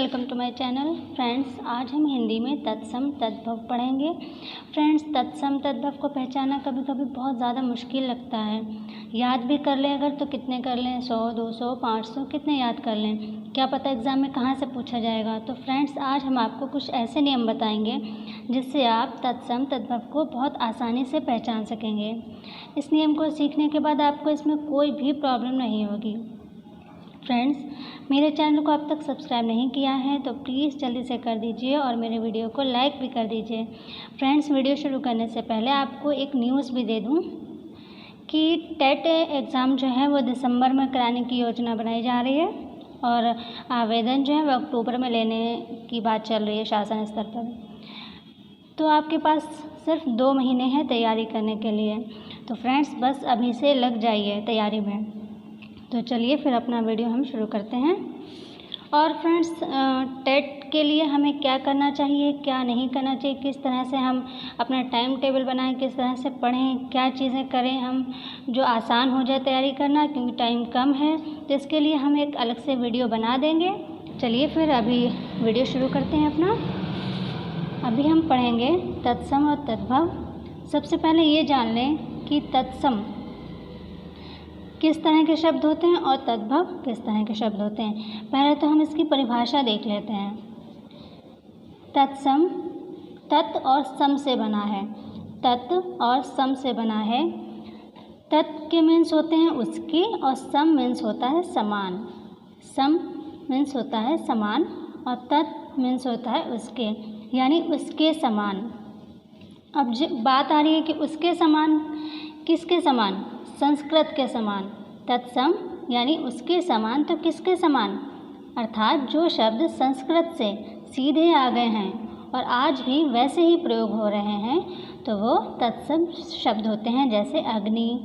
Welcome to my channel. Friends, आज हम हिंदी में तत्सम तद्भव पढ़ेंगे। फ्रेंड्स, तत्सम तद्भव को पहचानना कभी कभी बहुत ज़्यादा मुश्किल लगता है। याद भी कर लें अगर तो कितने कर लें, 100, 200, 500 कितने याद कर लें, क्या पता एग्ज़ाम में कहाँ से पूछा जाएगा। तो फ्रेंड्स, आज हम आपको कुछ ऐसे नियम बताएंगे जिससे आप तत्सम तद्भव को बहुत आसानी से पहचान सकेंगे। इस नियम को सीखने के बाद आपको इसमें कोई भी प्रॉब्लम नहीं होगी। फ्रेंड्स, मेरे चैनल को अब तक सब्सक्राइब नहीं किया है तो प्लीज़ जल्दी से कर दीजिए और मेरे वीडियो को लाइक भी कर दीजिए। फ्रेंड्स, वीडियो शुरू करने से पहले आपको एक न्यूज़ भी दे दूं कि टेट एग्ज़ाम जो है वो दिसंबर में कराने की योजना बनाई जा रही है और आवेदन जो है वो अक्टूबर में लेने की बात चल रही है शासन स्तर पर। तो आपके पास सिर्फ 2 महीने हैं तैयारी करने के लिए। तो फ्रेंड्स, बस अभी से लग जाइए तैयारी में। तो चलिए फिर अपना वीडियो हम शुरू करते हैं। और फ्रेंड्स, टेट के लिए हमें क्या करना चाहिए, क्या नहीं करना चाहिए, किस तरह से हम अपना टाइम टेबल बनाएं, किस तरह से पढ़ें, क्या चीज़ें करें हम जो आसान हो जाए तैयारी करना, क्योंकि टाइम कम है। तो इसके लिए हम एक अलग से वीडियो बना देंगे। चलिए फिर अभी वीडियो शुरू करते हैं अपना। अभी हम पढ़ेंगे तत्सम और तद्भव। सबसे पहले ये जान लें कि तत्सम किस तरह के शब्द होते हैं और तद्भव किस तरह के शब्द होते हैं। पहले तो हम इसकी परिभाषा देख लेते हैं। तत्सम तत् और सम से बना है। तत् और सम से बना है। तत् के मीन्स होते हैं उसके और सम मीन्स होता है समान। सम मीन्स होता है समान और तत् मीन्स होता है उसके, यानी उसके समान। अब बात आ रही है कि उसके समान किसके समान? संस्कृत के समान। तत्सम यानी उसके समान, तो किसके समान? अर्थात जो शब्द संस्कृत से सीधे आ गए हैं और आज भी वैसे ही प्रयोग हो रहे हैं तो वो तत्सम शब्द होते हैं, जैसे अग्नि,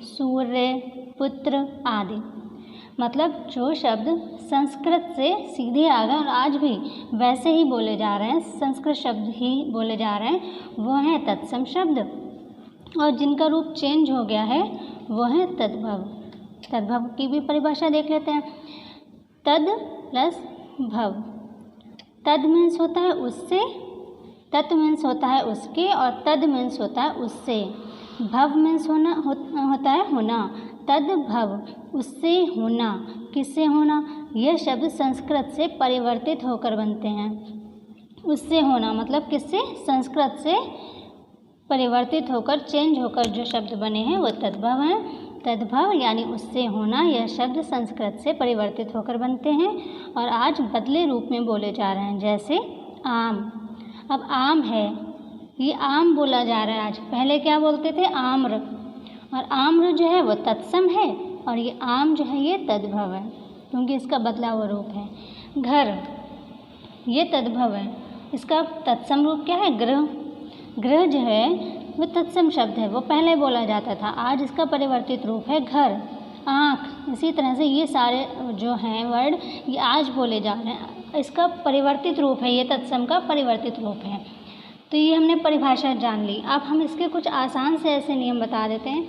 सूर्य, पुत्र आदि। मतलब जो शब्द संस्कृत से सीधे आ गए और आज भी वैसे ही बोले जा रहे हैं, संस्कृत शब्द ही बोले जा रहे हैं, वो हैं तत्सम शब्द। और जिनका रूप चेंज हो गया है वो है तद्भव। तद्भव की भी परिभाषा देख लेते हैं। तद प्लस भव। तद मीन्स होता है उससे, तत् मीन्स होता है उसके और तद मीन्स होता है उससे। भव मीन्स होता है होना। तद भव उससे होना, किससे होना? यह शब्द संस्कृत से परिवर्तित होकर बनते हैं। उससे होना मतलब किससे? संस्कृत से परिवर्तित होकर, चेंज होकर जो शब्द बने हैं वो तद्भव हैं। तद्भव यानी उससे होना, यह शब्द संस्कृत से परिवर्तित होकर बनते हैं और आज बदले रूप में बोले जा रहे हैं, जैसे आम। अब आम है, ये आम बोला जा रहा है आज, पहले क्या बोलते थे? आम्र। और आम्र जो है वो तत्सम है और ये आम जो है ये तद्भव है, क्योंकि इसका बदला हुआ रूप है। घर, ये तद्भव है, इसका तत्सम रूप क्या है? गृह। गृह जो है वो तत्सम शब्द है, वो पहले बोला जाता था, आज इसका परिवर्तित रूप है घर। आँख, इसी तरह से ये सारे जो हैं वर्ड ये आज बोले जा रहे हैं, इसका परिवर्तित रूप है, ये तत्सम का परिवर्तित रूप है। तो ये हमने परिभाषा जान ली। अब हम इसके कुछ आसान से ऐसे नियम बता देते हैं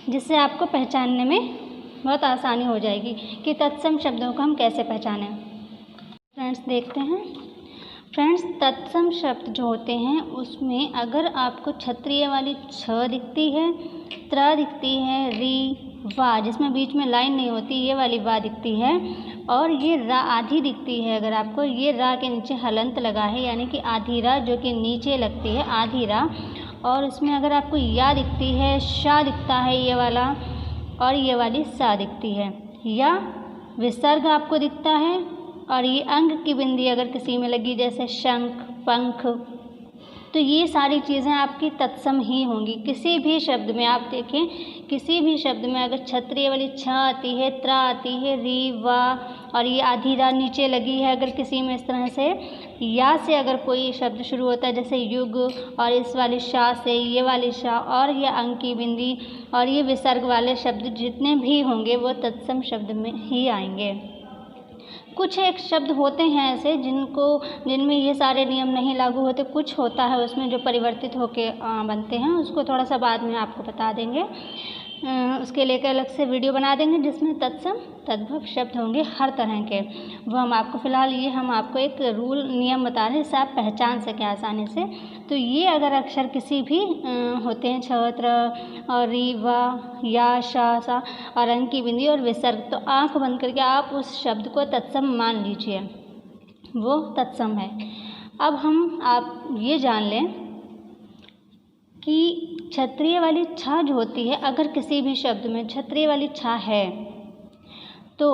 जिससे आपको पहचानने में बहुत आसानी हो जाएगी कि तत्सम शब्दों को हम कैसे पहचानें। फ्रेंड्स, देखते हैं। फ्रेंड्स, तत्सम शब्द जो होते हैं उसमें अगर आपको क्षत्रिय वाली छ दिखती है, त्र दिखती है, री, वा जिसमें बीच में लाइन नहीं होती ये वाली वा दिखती है, और ये रा आधी दिखती है, अगर आपको ये रा के नीचे हलंत लगा है यानी कि आधी रा जो कि नीचे लगती है, आधी रा, और उसमें अगर आपको या दिखती है, शा दिखता है ये वाला, और ये वाली सा दिखती है, या विसर्ग आपको दिखता है और ये अंग की बिंदी अगर किसी में लगी जैसे शंख, पंख, तो ये सारी चीज़ें आपकी तत्सम ही होंगी। किसी भी शब्द में आप देखें, किसी भी शब्द में अगर क्षत्रिय वाली छ आती है, त्र आती है, री, वा और ये आधी रा नीचे लगी है, अगर किसी में इस तरह से या से अगर कोई शब्द शुरू होता है जैसे युग, और इस वाली शा से ये वाली शा और ये अंग की बिंदी और ये विसर्ग वाले शब्द जितने भी होंगे वो तत्सम शब्द में ही आएंगे। कुछ एक शब्द होते हैं ऐसे जिनमें ये सारे नियम नहीं लागू होते, कुछ होता है उसमें जो परिवर्तित होके बनते हैं, उसको थोड़ा सा बाद में आपको बता देंगे। उसके लेकर अलग से वीडियो बना देंगे जिसमें तत्सम तद्भव शब्द होंगे हर तरह के। वो हम आपको फ़िलहाल ये हम आपको एक रूल नियम बता रहे हैं, इससे आप पहचान सकें आसानी से। तो ये अगर अक्षर किसी भी होते हैं छत्र और री वा या शा सा और अंक की बिंदी और विसर्ग, तो आँख बंद करके आप उस शब्द को तत्सम मान लीजिए, वो तत्सम है। अब हम आप ये जान लें कि क्षत्रिय वाली छा जो होती है, अगर किसी भी शब्द में क्षत्रिय वाली छा है तो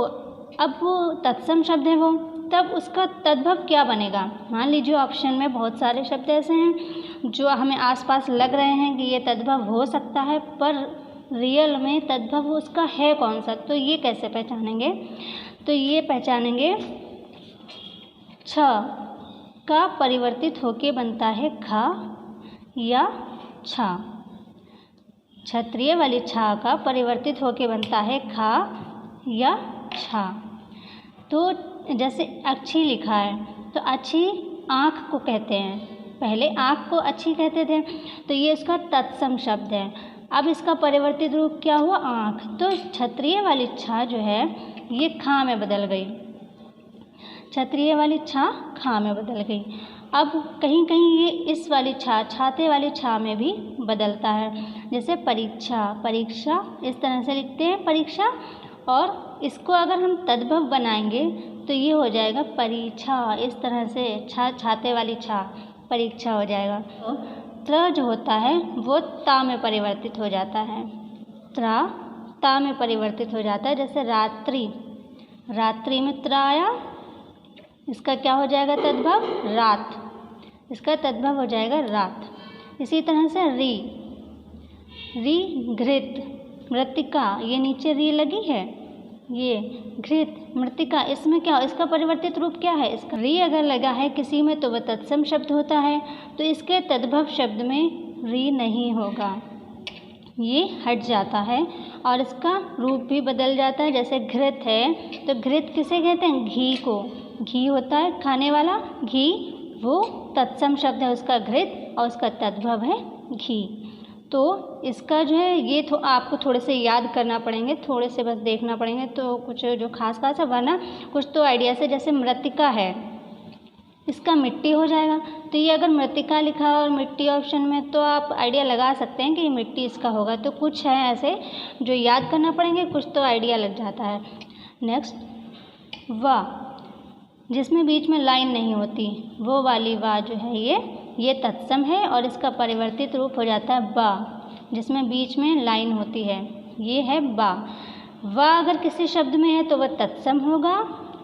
अब वो तत्सम शब्द है वो, तब उसका तद्भव क्या बनेगा। मान लीजिए ऑप्शन में बहुत सारे शब्द ऐसे हैं जो हमें आसपास लग रहे हैं कि ये तद्भव हो सकता है, पर रियल में तद्भव उसका है कौन सा, तो ये कैसे पहचानेंगे। तो ये पहचानेंगे छ का परिवर्तित होके बनता है खा या छा। क्षत्रिय वाली छा का परिवर्तित होके बनता है खा या छा। तो जैसे अच्छी लिखा है तो अच्छी आँख को कहते हैं, पहले आँख को अच्छी कहते थे, तो ये इसका तत्सम शब्द है। अब इसका परिवर्तित रूप क्या हुआ, आँख। तो क्षत्रिय वाली छा जो है ये खा में बदल गई, क्षत्रिय वाली छा खा में बदल गई। अब कहीं कहीं ये इस वाली छा छाते वाली छा में भी बदलता है, जैसे परीक्षा, परीक्षा इस तरह से लिखते हैं परीक्षा, और इसको अगर हम तद्भव बनाएंगे तो ये हो जाएगा परीक्षा, इस तरह से छा छाते वाली छा परीक्षा हो जाएगा। तो त्र जो होता है वो ता में परिवर्तित हो जाता है, त्रा ता में परिवर्तित हो जाता है। जैसे रात्रि, रात्रि में त्र आया, इसका क्या हो जाएगा तद्भव, रात, इसका तद्भव हो जाएगा रात। इसी तरह से री, री घृत, मृतिका, ये नीचे री लगी है, ये घृत मृतिका, इसमें क्या, इसका परिवर्तित रूप क्या है, इसका री अगर लगा है किसी में तो वह तत्सम शब्द होता है, तो इसके तद्भव शब्द में री नहीं होगा, ये हट जाता है और इसका रूप भी बदल जाता है। जैसे घृत है तो घृत किसे कहते हैं, घी को, घी होता है खाने वाला घी, वो तत्सम शब्द है उसका घृत और उसका तद्भव है घी। तो इसका जो है ये आपको थोड़े से याद करना पड़ेंगे, थोड़े से बस देखना पड़ेंगे तो कुछ जो खास खास है, वरना कुछ तो आइडिया से, जैसे मृतिका है इसका मिट्टी हो जाएगा, तो ये अगर मृतिका लिखा और मिट्टी ऑप्शन में तो आप आइडिया लगा सकते हैं कि मिट्टी इसका होगा। तो कुछ है ऐसे जो याद करना पड़ेंगे, कुछ तो आइडिया लग जाता है। नेक्स्ट वा, जिसमें बीच में लाइन नहीं होती, वो वाली वा जो है ये तत्सम है और इसका परिवर्तित रूप हो जाता है बा, जिसमें बीच में लाइन होती है, ये है बा। वा अगर किसी शब्द में है तो वह तत्सम होगा,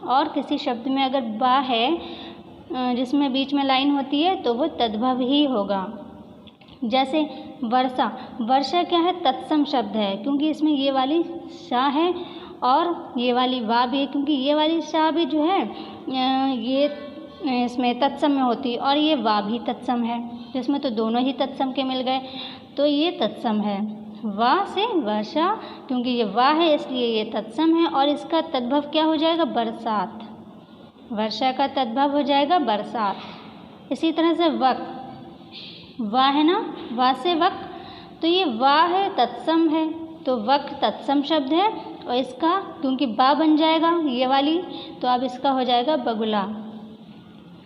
और किसी शब्द में अगर बा है जिसमें बीच में लाइन होती है तो वह तद्भव ही होगा। जैसे वर्षा, वर्षा क्या है, तत्सम शब्द है, क्योंकि इसमें ये वाली शा है और ये वाली वा भी है, क्योंकि ये वाली शा भी जो है ये इसमें तत्सम में होती है और ये वा भी तत्सम है, तो इसमें तो दोनों ही तत्सम के मिल गए, तो ये तत्सम है। वा से वर्षा, क्योंकि ये वा है इसलिए ये तत्सम है, और इसका तद्भव क्या हो जाएगा, बरसात, वर्षा का तद्भव हो जाएगा बरसात। इसी तरह से वक, वा है ना, वा से वक, तो ये वा है तत्सम है, तो वक तत्सम शब्द है और इसका क्योंकि बा बन जाएगा ये वाली, तो अब इसका हो जाएगा बगुला।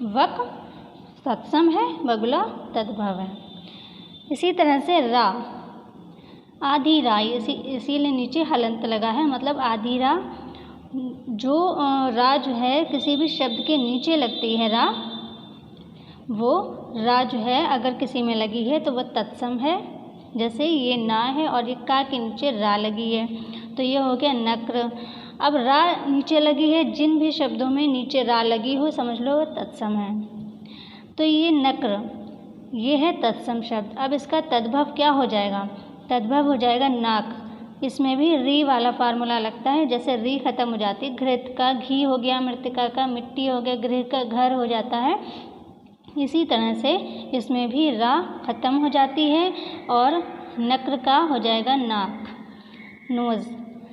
वक तत्सम है, बगुला तद्भव है। इसी तरह से रा, आधी रा, इसीलिए नीचे हलंत लगा है, मतलब आधी रा, जो रा जो है किसी भी शब्द के नीचे लगती है रा, वो रा जो है अगर किसी में लगी है तो वह तत्सम है। जैसे ये ना है और ये का के नीचे रा लगी है, तो ये हो गया नक्र। अब रा नीचे लगी है, जिन भी शब्दों में नीचे रा लगी हो समझ लो वह तत्सम है, तो ये नक्र, ये है तत्सम शब्द। अब इसका तद्भव क्या हो जाएगा, तद्भव हो जाएगा नाक। इसमें भी री वाला फार्मूला लगता है, जैसे री खत्म हो जाती है, घृत का घी हो गया, मृतिका का मिट्टी हो गया, गृह का घर हो जाता है। इसी तरह से इसमें भी रा खत्म हो जाती है और नक्र का हो जाएगा नाक, नोज,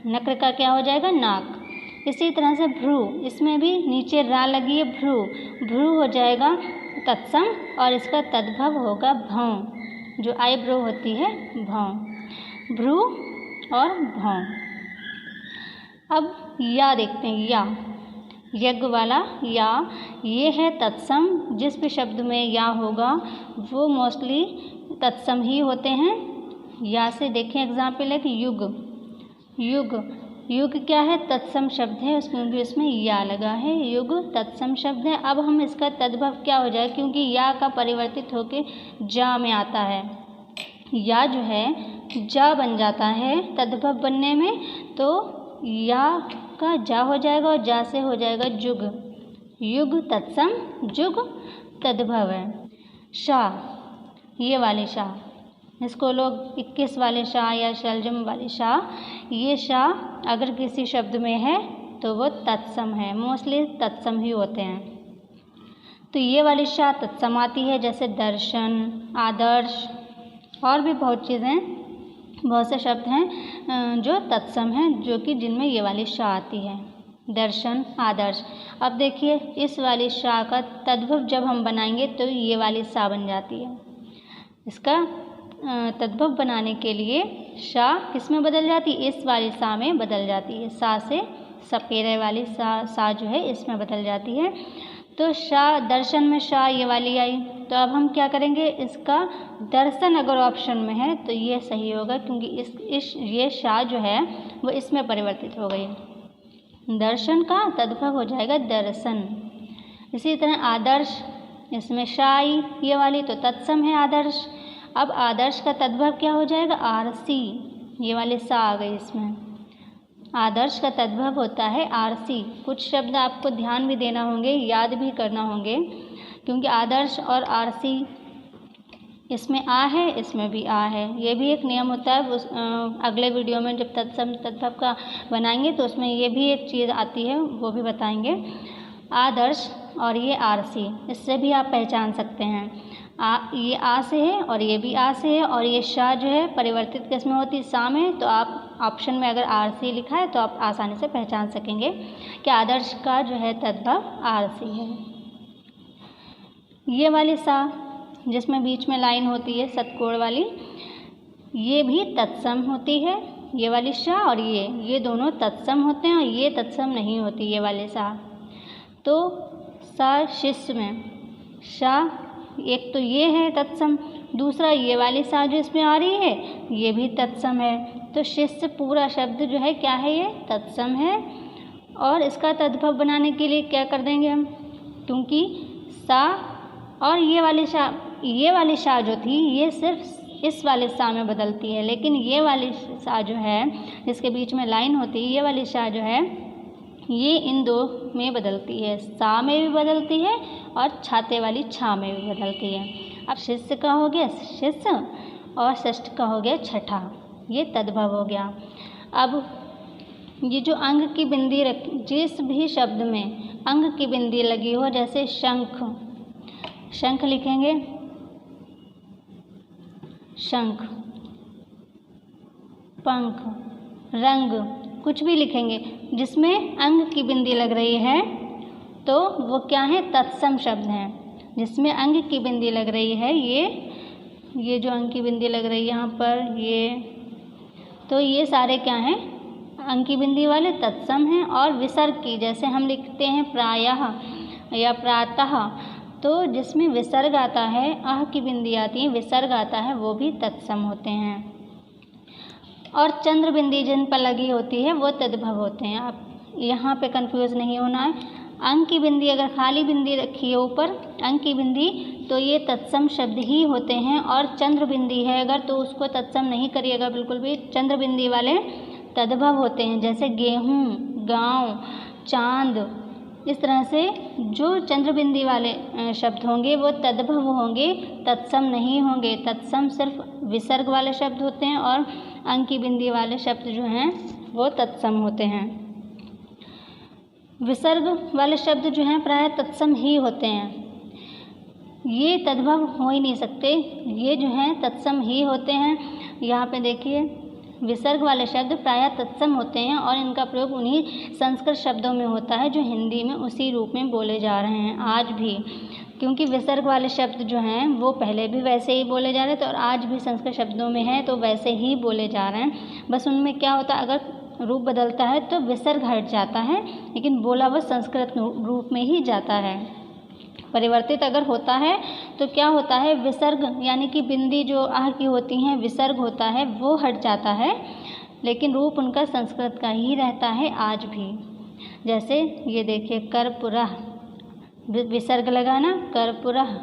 नक्र का क्या हो जाएगा, नाक। इसी तरह से भ्रू, इसमें भी नीचे रा लगी है, भ्रू, भ्रू हो जाएगा तत्सम और इसका तद्भव होगा भौं, जो आईब्रो होती है भौं। भ्रू और भौं। अब या देखते हैं, या यज्ञ वाला या, ये है तत्सम। जिस भी शब्द में या होगा वो मोस्टली तत्सम ही होते हैं। या से देखें एग्जाम्पल है कि युग, युग, युग क्या है? तत्सम शब्द है, क्योंकि इसमें या लगा है। युग तत्सम शब्द है। अब हम इसका तद्भव क्या हो जाए, क्योंकि या का परिवर्तित होके जा में आता है, या जो है जा बन जाता है तद्भव बनने में, तो या का जा हो जाएगा और जा से हो जाएगा जुग। युग तत्सम, जुग तद्भव है। शाह, ये वाले शाह, इसको लोग 21 वाले शाह या शलजम वाले शाह, ये शाह अगर किसी शब्द में है तो वो तत्सम है, मोस्टली तत्सम ही होते हैं। तो ये वाली शाह तत्सम आती है, जैसे दर्शन, आदर्श, और भी बहुत चीज़ें, बहुत से शब्द हैं जो तत्सम हैं, जो कि जिनमें ये वाली शाह आती है, दर्शन, आदर्श। अब देखिए इस वाली शाह का तद्भव जब हम बनाएंगे तो ये वाली सा बन जाती है। इसका तद्भव बनाने के लिए शाह किस में बदल जाती है? इस वाली सा में बदल जाती है। सा से सपेरे वाली सा जो है इसमें बदल जाती है। तो शाह, दर्शन में शाह ये वाली आई, तो अब हम क्या करेंगे, इसका दर्शन अगर ऑप्शन में है तो ये सही होगा, क्योंकि ये शाह जो है वो इसमें परिवर्तित हो गई। दर्शन का तद्भव हो जाएगा दर्शन। इसी तरह आदर्श, इसमें शाह आई ये वाली, तो तत्सम है आदर्श। अब आदर्श का तद्भव क्या हो जाएगा? आरसी, ये वाली सा आ गई इसमें। आदर्श का तद्भव होता है आरसी। कुछ शब्द आपको ध्यान भी देना होंगे, याद भी करना होंगे, क्योंकि आदर्श और आरसी, इसमें आ है, इसमें भी आ है। ये भी एक नियम होता है। उस अगले वीडियो में जब तत्सम तद्भव का बनाएंगे तो उसमें ये भी एक चीज़ आती है, वो भी बताएंगे। आदर्श और ये आरसी, इससे भी आप पहचान सकते हैं। ये आ से है और ये भी आ से है, और ये शाह जो है परिवर्तित किस में होती है? सा में। तो आप ऑप्शन में अगर आरसी लिखा है तो आप आसानी से पहचान सकेंगे कि आदर्श का जो है तद्भव आरसी है। ये वाली सा जिसमें बीच में लाइन होती है सतकोण वाली, ये भी तत्सम होती है। ये वाली शाह और ये दोनों तत्सम होते हैं, और ये तत्सम नहीं होती ये वाले सा। तो सा शिष्य में शाह, एक तो ये है तत्सम, दूसरा ये वाली सा जो इसमें आ रही है ये भी तत्सम है। तो शिष्य पूरा शब्द जो है क्या है? ये तत्सम है। और इसका तद्भव बनाने के लिए क्या कर देंगे हम, क्योंकि सा और ये वाली शाह जो थी ये सिर्फ इस वाले सा में बदलती है, लेकिन ये वाली सा जो है जिसके बीच में लाइन होती है, ये वाली शाह जो है ये इन दो में बदलती है, सा में भी बदलती है और छाते वाली छा में भी बदलती है। अब शिष्य का हो गया शिष्य और षष्ठ का हो गया छठा, ये तद्भव हो गया। अब ये जो अंग की बिंदी जिस भी शब्द में अंग की बिंदी लगी हो, जैसे शंख, शंख लिखेंगे, शंख, पंख, रंग, कुछ भी लिखेंगे जिसमें अंग की बिंदी लग रही है तो वो क्या है? तत्सम शब्द हैं। जिसमें अंग की बिंदी लग रही है, ये जो अंग की बिंदी लग रही है यहाँ पर, तो ये सारे क्या हैं? अंग की बिंदी वाले तत्सम हैं। और विसर्ग की, जैसे हम लिखते हैं प्रायः या प्रातः, तो जिसमें विसर्ग आता है, आह की बिंदी आती है, विसर्ग आता है, वो भी तत्सम होते हैं। और चंद्र बिंदी जिन पर लगी होती है वो तद्भव होते हैं। आप यहाँ पे कंफ्यूज नहीं होना है। अंग की बिंदी, अगर खाली बिंदी रखी है ऊपर अंग की बिंदी, तो ये तत्सम शब्द ही होते हैं। और चंद्र बिंदी है अगर, तो उसको तत्सम नहीं करिएगा बिल्कुल भी, चंद्र बिंदी वाले तद्भव होते हैं। जैसे गेहूँ, गाँव, चांद, इस तरह से जो चंद्र बिंदी वाले शब्द होंगे वो तद्भव होंगे, तत्सम नहीं होंगे। तत्सम सिर्फ विसर्ग वाले शब्द होते हैं और अंग की बिंदी वाले शब्द जो हैं वो तत्सम होते हैं। विसर्ग वाले शब्द जो हैं प्रायः तत्सम ही होते हैं, ये तद्भव हो ही नहीं सकते, ये जो हैं तत्सम ही होते हैं। यहाँ पे देखिए विसर्ग वाले शब्द प्रायः तत्सम होते हैं और इनका प्रयोग उन्हीं संस्कृत शब्दों में होता है जो हिंदी में उसी रूप में बोले जा रहे हैं आज भी। क्योंकि विसर्ग वाले शब्द जो हैं वो पहले भी वैसे ही बोले जा रहे थे और आज भी संस्कृत शब्दों में हैं तो वैसे ही बोले जा रहे हैं। बस उनमें क्या होता है, अगर रूप बदलता है तो विसर्ग हट जाता है, लेकिन बोला वह संस्कृत रूप में ही जाता है। परिवर्तित अगर होता है तो क्या होता है, विसर्ग यानी कि बिंदी जो आह की होती हैं विसर्ग होता है वो हट जाता है, लेकिन रूप उनका संस्कृत का ही रहता है आज भी। जैसे ये देखिए कर्पूरः, विसर्ग लगा ना कर्पूरः,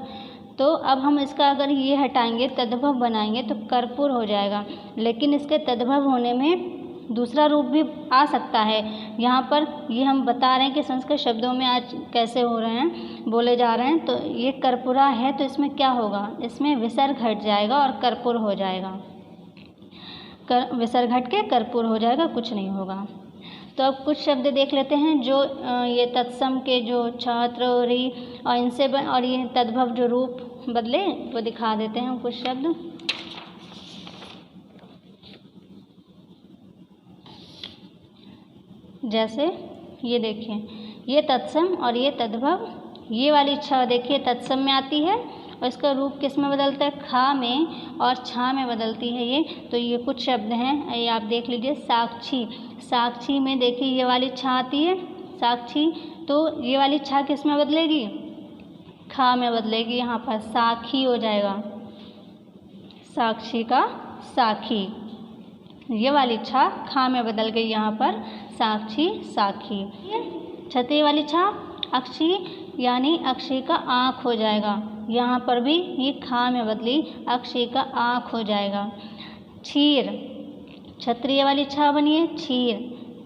तो अब हम इसका अगर ये हटाएंगे तद्भव बनाएंगे तो कर्पूर हो जाएगा, लेकिन इसके तद्भव होने में दूसरा रूप भी आ सकता है। यहाँ पर ये हम बता रहे हैं कि संस्कृत शब्दों में आज कैसे हो रहे हैं, बोले जा रहे हैं। तो ये कर्पूरा है तो इसमें क्या होगा, इसमें विसर्ग हट जाएगा और कर्पूर हो जाएगा। विसर्ग हट के कर्पूर हो जाएगा, कुछ नहीं होगा। तो अब कुछ शब्द देख लेते हैं जो ये तत्सम के जो छात्र और इनसे और ये तद्भव जो रूप बदले वो दिखा देते हैं कुछ शब्द। जैसे ये देखिए, ये तत्सम और ये तद्भव, ये वाली छ देखिए तत्सम में आती है और इसका रूप किस में बदलता है, खा में और छा में बदलती है ये। तो ये कुछ शब्द हैं, ये आप देख लीजिए। साक्षी, साक्षी में देखिए ये वाली छा आती है साक्षी, तो ये वाली छा किस में बदलेगी, खा में बदलेगी। यहाँ पर साखी हो जाएगा, साक्षी का साखी, ये वाली छा खा में बदल गई, यहाँ पर साक्षी साखी। छठी वाली छा अक्षी यानी अक्षी का आँख हो जाएगा, यहाँ पर भी ये खा में बदली, अक्षी का आँख हो जाएगा। क्षीर, क्षत्रिय वाली छा बनी है क्षीर,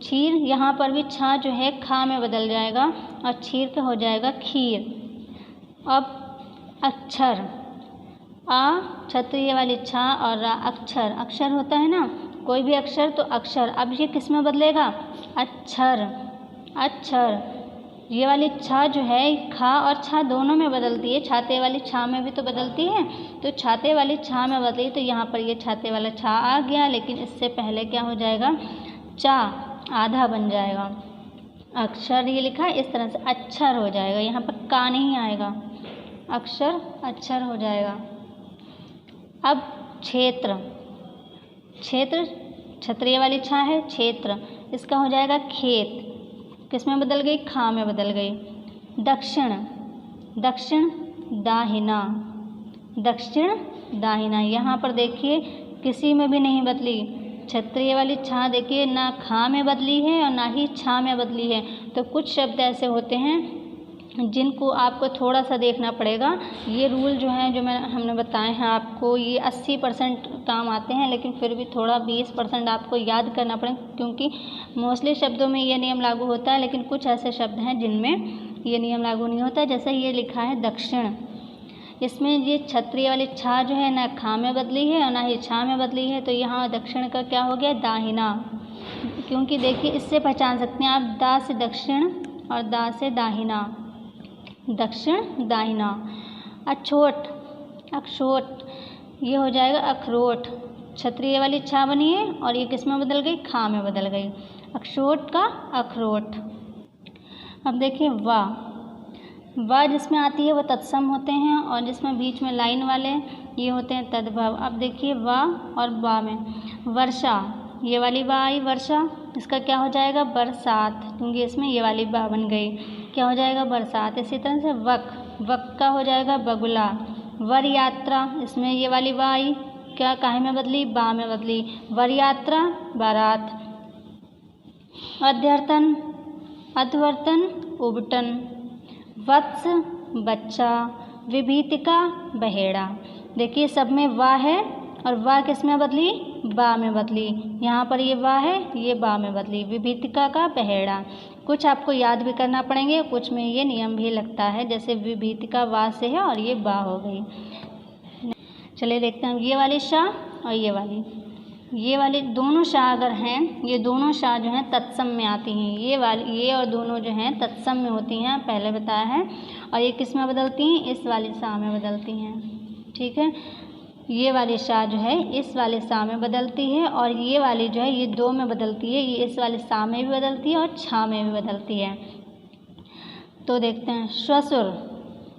क्षीर यहाँ पर भी छा जो है खा में बदल जाएगा और क्षीर का हो जाएगा खीर। अब अक्षर, आ क्षत्रिय वाली छा और रा अक्षर, अक्षर होता है ना कोई भी अक्षर, तो अक्षर अब ये किस में बदलेगा, अक्षर, अक्षर। ये वाली छा जो है खा और छा दोनों में बदलती है, छाते वाली छा में भी तो बदलती है, तो छाते वाली छा में बदली तो यहाँ पर ये छाते वाला छा आ गया, लेकिन इससे पहले क्या हो जाएगा, चा आधा बन जाएगा। अक्षर ये लिखा है इस तरह से अक्षर हो जाएगा, यहाँ पर का नहीं आएगा, अक्षर अक्षर हो जाएगा। अब क्षेत्र, क्षेत्र क्षत्रिय वाली छा है क्षेत्र, इसका हो जाएगा खेत, किस में बदल गई, खा में बदल गई। दक्षिण, दक्षिण दाहिना, दक्षिण दाहिना, यहाँ पर देखिए किसी में भी नहीं बदली, क्षत्रिय वाली छा देखिए ना खा में बदली है और ना ही छा में बदली है। तो कुछ शब्द ऐसे होते हैं जिनको आपको थोड़ा सा देखना पड़ेगा। ये रूल जो है जो हमने बताए हैं आपको, ये 80% काम आते हैं, लेकिन फिर भी थोड़ा 20% आपको याद करना पड़ेगा, क्योंकि मोस्टली शब्दों में ये नियम लागू होता है, लेकिन कुछ ऐसे शब्द हैं जिनमें ये नियम लागू नहीं होता। जैसे ये लिखा है दक्षिण, इसमें ये क्षत्रिय वाली छा जो है ना खा में बदली है और ना ही छा में बदली है, तो यहाँ दक्षिण का क्या हो गया, दाहिना। क्योंकि देखिए इससे पहचान सकते हैं आप, दा से दक्षिण और दा से दाहिना, दक्षिण दाहिना। अछोट, अक्षोट ये हो जाएगा अखरोट, क्षत्रिय वाली छा बनी है और ये किस में बदल गई, खा में बदल गई, अक्षोट का अखरोट। अब देखिए वा, वा जिसमें आती है वो तत्सम होते हैं और जिसमें बीच में लाइन वाले ये होते हैं तद्भव। अब देखिए वा और बा में, वर्षा ये वाली बा आई वर्षा, इसका क्या हो जाएगा, बरसात, क्योंकि इसमें ये वाली बा बन गई, क्या हो जाएगा, बरसात। इसी तरह से वक, वक का हो जाएगा बगुला। वर यात्रा, इसमें ये वाली बा आई, क्या काहे में बदली, बा में बदली, वर यात्रा बारात। अध्यर्थन, अध्वर्तन उबटन। वत्स बच्चा, विभीतिका बहेड़ा। देखिए सब में वा है और वा किस में बदली, बा में बदली, यहाँ पर ये वा है ये बा में बदली, विभीतिका का बहेड़ा। कुछ आपको याद भी करना पड़ेंगे, कुछ में ये नियम भी लगता है, जैसे विभीतिका वा से है और ये बा हो गई। चलिए देखते हैं ये वाली शाह और ये वाली दोनों शाह अगर हैं, ये दोनों शाह जो हैं तत्सम में आती हैं, ये वाली ये और दोनों जो हैं तत्सम में होती हैं, पहले बताया है। और ये किस में बदलती हैं, इस वाली शाह में बदलती हैं, ठीक है। ये वाली शाह जो है इस वाले शाह में बदलती है और ये वाली जो है ये दो में बदलती है, ये इस वाले शाह में भी बदलती है और छा में भी बदलती है। तो देखते हैं श्वसुर,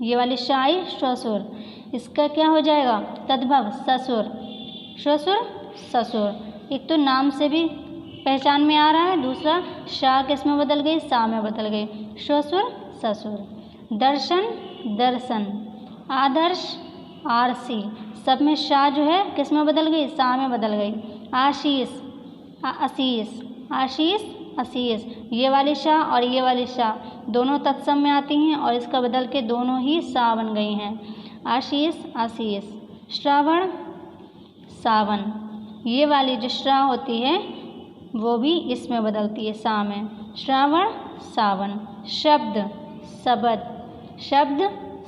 ये वाली शाई श्वसुर, इसका क्या हो जाएगा तद्भव ससुर, श्वसुर ससुर। एक तो नाम से भी पहचान में आ रहा है, दूसरा शा किस में बदल गई सा में बदल गई, श्वसुर ससुर। दर्शन दर्शन, आदर्श आरसी, सब में शा जो है किस में बदल गई सा में बदल गई। आशीष आशीष, आशीष आशीष, ये वाली शा और ये वाली शा दोनों तत्सम में आती हैं और इसका बदल के दोनों ही सा बन गई हैं। आशीष आशीष। श्रावण सावन, ये वाली जो श्रा होती है वो भी इसमें बदलती है सा में, श्रावण सावन। शब्द शब्द, शब्द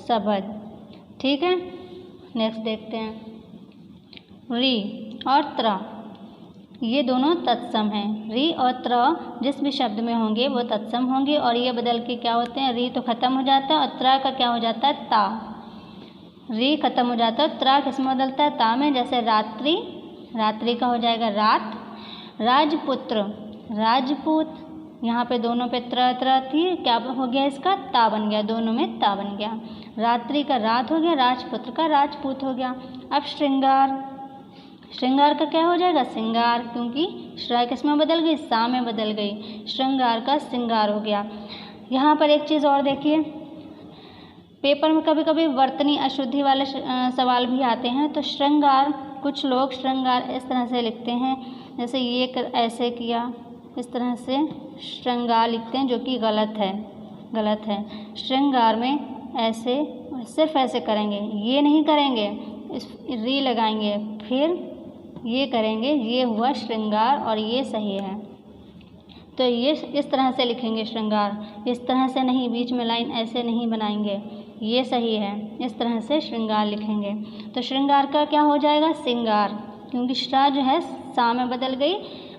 शब्द। ठीक है, नेक्स्ट देखते हैं। री और त्र, ये दोनों तत्सम हैं। री और त्र जिस भी शब्द में होंगे वो तत्सम होंगे और ये बदल के क्या होते हैं, री तो खत्म हो जाता है और त्र का क्या हो जाता है ता। री खत्म हो जाता है, त्र किस में बदलता है ता में, जैसे रात्रि, रात्रि का हो जाएगा रात। राजपुत्र राजपूत, यहाँ पे दोनों पे त्र थी, क्या हो गया इसका ता बन गया, दोनों में ता बन गया। रात्रि का रात हो गया, राजपुत्र का राजपूत हो गया। अब श्रृंगार, श्रृंगार का क्या हो जाएगा सिंगार, क्योंकि श्रा किस में बदल गई सा में बदल गई, श्रृंगार का सिंगार हो गया। यहाँ पर एक चीज़ और देखिए, पेपर में कभी कभी वर्तनी अशुद्धि वाले सवाल भी आते हैं। तो श्रृंगार, कुछ लोग श्रृंगार इस तरह से लिखते हैं, जैसे ये ऐसे किया, इस तरह से श्रृंगार लिखते हैं, जो कि गलत है, गलत है। श्रृंगार में ऐसे सिर्फ ऐसे करेंगे, ये नहीं करेंगे, इस री लगाएंगे, फिर ये करेंगे, ये हुआ श्रृंगार और ये सही है। तो ये इस तरह से लिखेंगे श्रृंगार, इस तरह से नहीं, बीच में लाइन ऐसे नहीं बनाएंगे, ये सही है, इस तरह से श्रृंगार लिखेंगे। तो श्रृंगार का क्या हो जाएगा सिंगार, क्योंकि श्रा जो है सा में बदल गई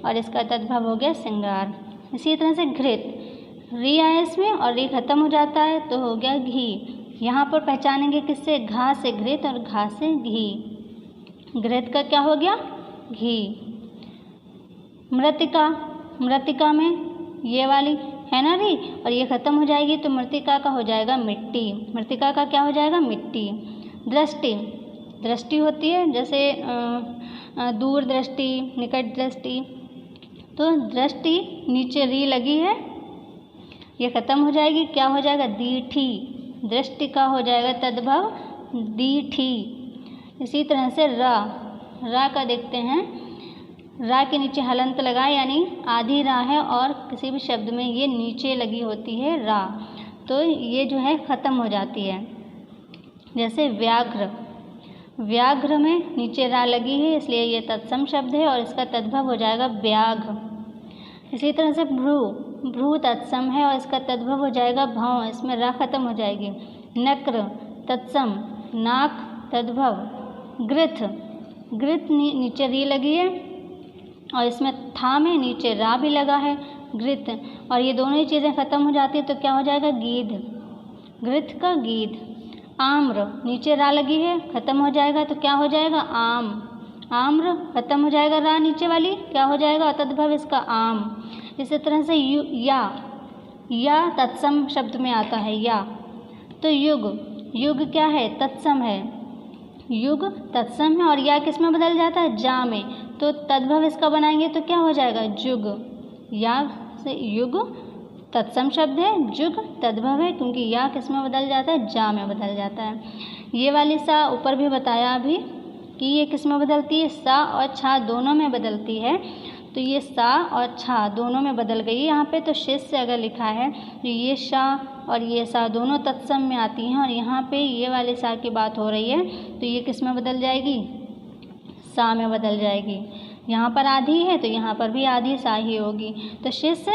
और इसका तद्भव हो गया सिंगार। इसी तरह से घृत, री आया इसमें और री खत्म हो जाता है तो हो गया घी। यहाँ पर पहचानेंगे किससे, घा से घृत और घा से घी। घृत का क्या हो गया घी। मृतिका, मृतिका में ये वाली है ना री और ये ख़त्म हो जाएगी तो मृतिका का हो जाएगा मिट्टी, मृतिका का क्या हो जाएगा मिट्टी। दृष्टि, दृष्टि होती है जैसे दूर दृष्टि, निकट दृष्टि, तो दृष्टि नीचे री लगी है, ये ख़त्म हो जाएगी, क्या हो जाएगा दीठी, दृष्टि का हो जाएगा तद्भव दीठी। इसी तरह से रा, रा का देखते हैं, रा के नीचे हलंत लगा, यानी आधी रा है और किसी भी शब्द में ये नीचे लगी होती है रा, तो ये जो है ख़त्म हो जाती है। जैसे व्याघ्र, व्याघ्र में नीचे रा लगी है इसलिए ये तत्सम शब्द है और इसका तद्भव हो जाएगा व्याघ। इसी तरह से भ्रू, भ्रू तत्सम है और इसका तद्भव हो जाएगा भौं, इसमें रा खत्म हो जाएगी। नक्र तत्सम, नाक तद्भव। गृथ, गृथ नीचे री लगी है और इसमें था में नीचे रा भी लगा है गृथ, और ये दोनों ही चीज़ें ख़त्म हो जाती है तो क्या हो जाएगा गीध, गृथ का गीध। आम्र, नीचे रा लगी है, ख़त्म हो जाएगा तो क्या हो जाएगा आम, आम्र खत्म हो जाएगा रा नीचे वाली, क्या हो जाएगा तद्भव इसका आम। इसी तरह से या तत्सम शब्द में आता है या, तो युग, युग क्या है तत्सम है, युग तत्सम है और या किस में बदल जाता है जा में, तो तद्भव इसका बनाएंगे तो क्या हो जाएगा जुग। या से युग तत्सम शब्द है, जुग तद्भव है क्योंकि या किस में बदल जाता है जा में बदल जाता है। ये वाली सा ऊपर भी बताया अभी कि ये किस में बदलती है, सा और छा दोनों में बदलती है, तो ये सा और छा दोनों में बदल गई है। यहाँ पे तो शेष से अगर लिखा है तो ये शा और ये सा दोनों तत्सम में आती हैं और यहाँ पे ये वाले सा की बात हो रही है तो ये किस में बदल जाएगी सा में बदल जाएगी। यहाँ पर आधी है तो यहाँ पर भी आधी सा ही होगी, तो शेष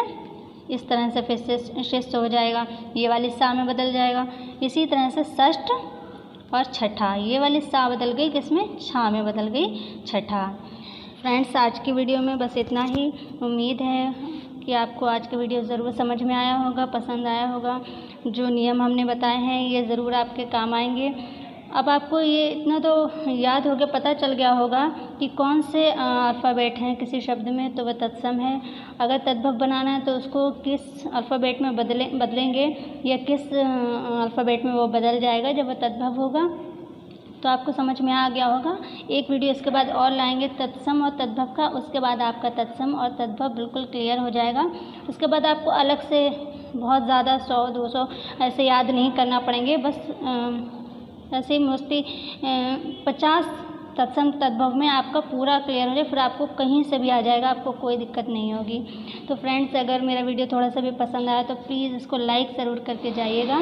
इस तरह से फिर शेष हो जाएगा, ये वाली सा में बदल जाएगा। इसी तरह से षष्ठ और छठा, ये वाली सा बदल गई किसमें छा में बदल गई छठा। फ्रेंड्स आज की वीडियो में बस इतना ही। उम्मीद है कि आपको आज का वीडियो ज़रूर समझ में आया होगा, पसंद आया होगा। जो नियम हमने बताए हैं ये ज़रूर आपके काम आएंगे। अब आपको ये इतना तो याद हो गया, पता चल गया होगा कि कौन से अल्फ़ाबेट हैं किसी शब्द में, तो वह तत्सम है। अगर तद्भव बनाना है तो उसको किस अल्फ़ाबेट में बदलेंगे या किस अल्फ़ाबेट में वो बदल जाएगा जब वह तद्भव होगा। तो आपको समझ में आ गया होगा। एक वीडियो इसके बाद और लाएंगे तत्सम और तद्भव का, उसके बाद आपका तत्सम और तद्भव बिल्कुल क्लियर हो जाएगा। उसके बाद आपको अलग से बहुत ज़्यादा 100-200 ऐसे याद नहीं करना पड़ेंगे, बस ऐसे ही मोस्टली 50 तत्सम तद्भव में आपका पूरा क्लियर हो जाए, फिर आपको कहीं से भी आ जाएगा, आपको कोई दिक्कत नहीं होगी। तो फ्रेंड्स, अगर मेरा वीडियो थोड़ा सा भी पसंद आया तो प्लीज़ इसको लाइक ज़रूर करके जाइएगा।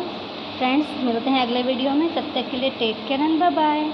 फ्रेंड्स, मिलते हैं अगले वीडियो में, तब तक के लिए take care and bye bye.